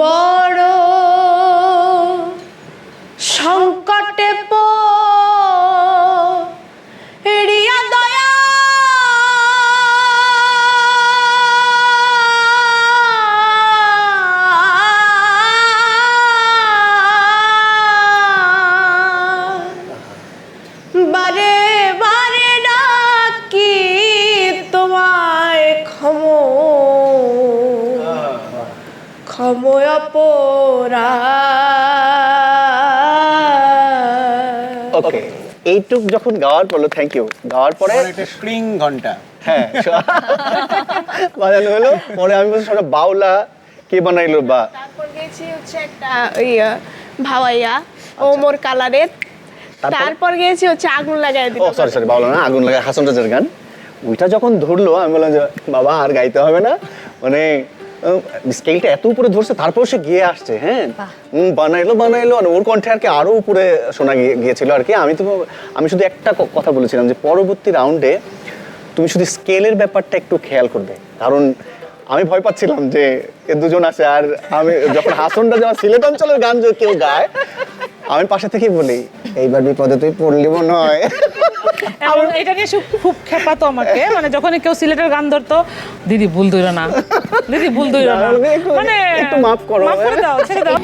বড় সংকটে পড়িয়া দয়া বারে বারে ডাকি তোমায় ক্ষময় অপরাধ। ওকে, এইটুক যখন গাওয়ার পড়লো, থ্যাংক ইউ, গাওয়ার পরে একটা স্ট্রিং ঘন্টা হ্যাঁ বাজানো হলো। পরে আমি বলছি সব বাউলা কে বানাইলো বা তারপর গেছি হচ্ছে একটা ভাওয়াইয়া ওমর কালারের। তারপর গেছি হচ্ছে আগুন লাগাই দিল। ও সরি বাউলা না, আগুন লাগায় হাসান রাজার গান। ওইটা যখন ধরলো আমি বললাম যে বাবা আর গাইতে হবে না, মানে স্কেলটা এত উপরে ধরছে, তারপর সে গিয়ে আসছে। হ্যাঁ বানাইলো আর ওর কণ্ঠে আর কি আরো উপরে শোনা গিয়েছিল আর কি। আমি শুধু একটা কথা বলেছিলাম যে পরবর্তী রাউন্ডে তুমি শুধু স্কেলের ব্যাপারটা একটু খেয়াল করবে, কারণ আমি ভয় পাচ্ছিলাম যে এ দুজন আছে। আর আমি যখন হাসনটা যখন সিলেট অঞ্চলের গান কেউ গায়, আমি পাশে থেকে বলি এইবার বিপদে তুই পড়লি মনে হয়। এটা নিয়ে খুব খেপাতো আমাকে, মানে যখন কেউ সিলেটের গান ধরতো, দিদি ভুল ধরো না, দিদি ভুল ধরো না, মানে একটু মাফ করো, মাফ করে দাও, ছেড়ে দাও।